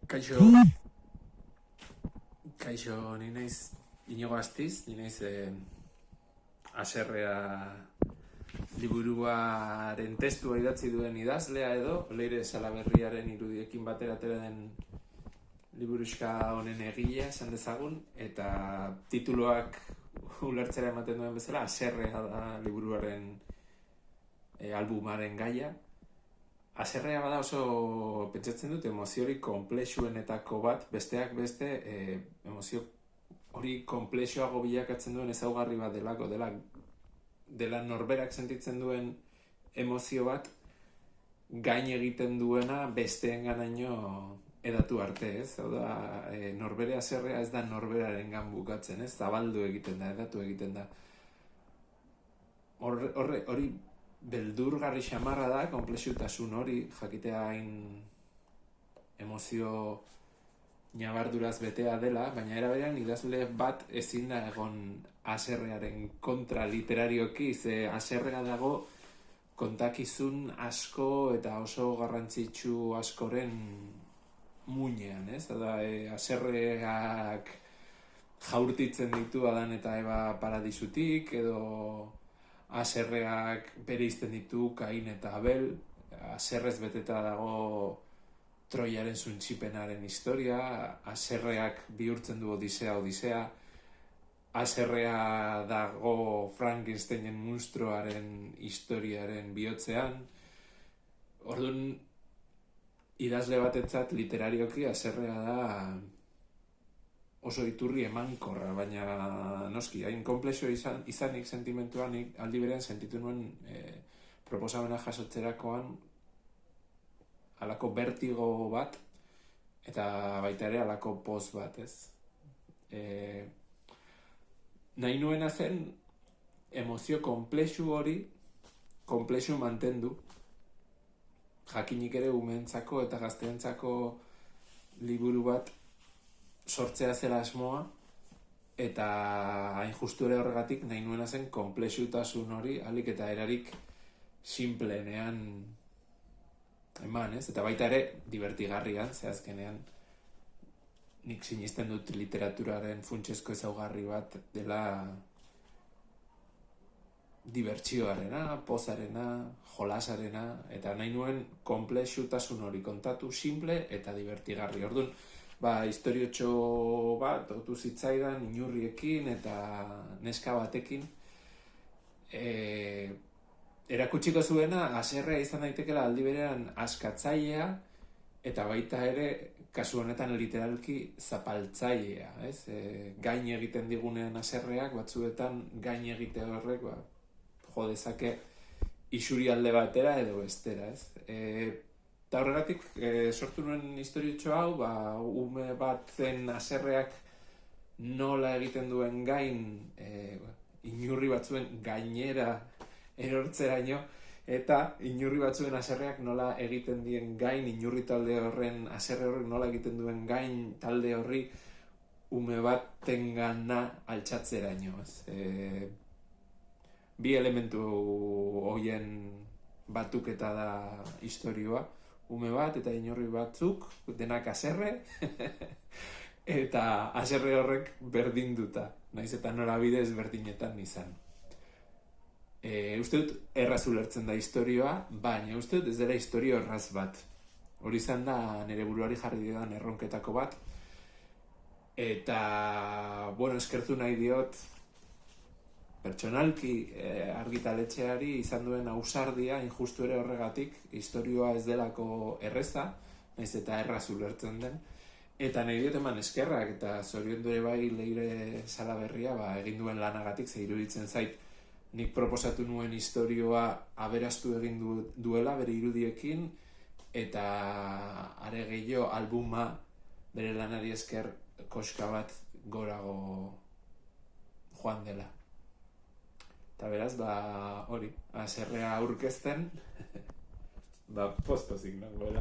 Kaixo, kaixo, ni naiz Inigo Astiz, ni naiz Haserrea liburuaren testua idatzi duen idazlea edo, Leire Salaberriaren irudiekin batera atera den liburuxka honen egilea esan dezagun, eta tituloak ulertzera ematen duen bezala, Haserrea da liburuaren albumaren gaia. Haserrea bada oso, pentsatzen dut, emoziorik konplexuenetako bat, besteak beste, emozio hori konplexuago bilakatzen duen ezaugarri bat delako, dela norberak sentitzen duen emozio bat, gain egiten duena besteenganaino edatu arte, ez? Hau da, norbere haserrea ez da norberarengan bukatzen, ez? Zabaldu egiten da, edatu egiten da. Hori beldurgarri xamarra da, konplexutasun hori, jakitea hain emozio ñabarduraz betea dela, baina era berean idazle bat ezin da egon haserrearen kontra literarioki, ze haserrea dago kontakizun asko eta oso garrantzitsu askoren muinean, ez? Da, haserreak jaurtitzen ditu Adan eta Eba paradisutik, edo haserreak bereizten ditu Kain eta Abel, haserrez beteta dago Troiaren suntsipenaren historia, haserreak bihurtzen du Odisea, haserrea dago Frankensteinen munstroaren historiaren bihotzean. Orduan, idazle batentzat literarioki haserrea da oso iturri emankorra, baina noski, hain konplexo izanik sentimentuan, aldi berean sentitu nuen proposamena jasotzerakoan halako bertigo bat, eta baita ere halako poz bat, ez? Nahi nuena zen emozio konplexu hori, konplexu mantendu, jakinik ere umeentzako eta gazteentzako liburu bat sortzea zela asmoa, eta hain justu ere horregatik nahi nuena zen konplexutasun hori ahalik eta erarik simpleenean eman, ez? Eta baita ere divertigarrian, zehazkenean nik sinisten dut literaturaren funtsezko ezaugarri bat dela dibertsioarena, pozarena, jolasarena, eta nahi nuen konplexutasun hori kontatu simple eta divertigarri. Orduan, historiotxo bat, otu zitzaidan, inurriekin eta neska batekin. Erakutsiko zuena, haserrea izan daitekela aldi berean askatzailea, eta baita ere, kasu honetan literalki zapaltzailea, ez? Gain egiten digunean haserreak, batzuetan gain egite horrek, jo dezake isuri alde batera edo bestera, ez? Eta horregatik, sortu nuen historiotxo hau, ume baten haserreak nola egiten duen gain, inurri batzuen gainera erortzeraino, eta inurri batzuen haserreak nola egiten dien gain, inurri talde horren, haserre horrek nola egiten duen gain talde horri ume batengana altxatzeraino. Bi elementu horien batuketa da istorioa, ume bat eta inurri batzuk, denak haserre, eta haserre horrek berdinduta, naiz eta norabide ezberdinetan izan. Uste dut erraz ulertzen da istorioa, baina uste dut ez dela istorio erraz bat. Hori izan da nire buruari jarri didan erronketako bat, eta, eskertu nahi diot, pertsonalki argitaletxeari izan duen ausardia, injustu ere horregatik, istorioa ez delako erreza, naiz eta erraz ulertzen den, eta nahi diot eman eskerrak, eta zoriondu ere bai Leire Salaberria egin duen lanagatik, ze iruditzen zait, nik proposatu nuen istorioa aberastu egin duela bere irudiekin, eta are gehiago albuma bere lanari esker koska bat gorago joan dela. Eta beraz, hori, haserrea aurkezten, poz-pozik nagoela.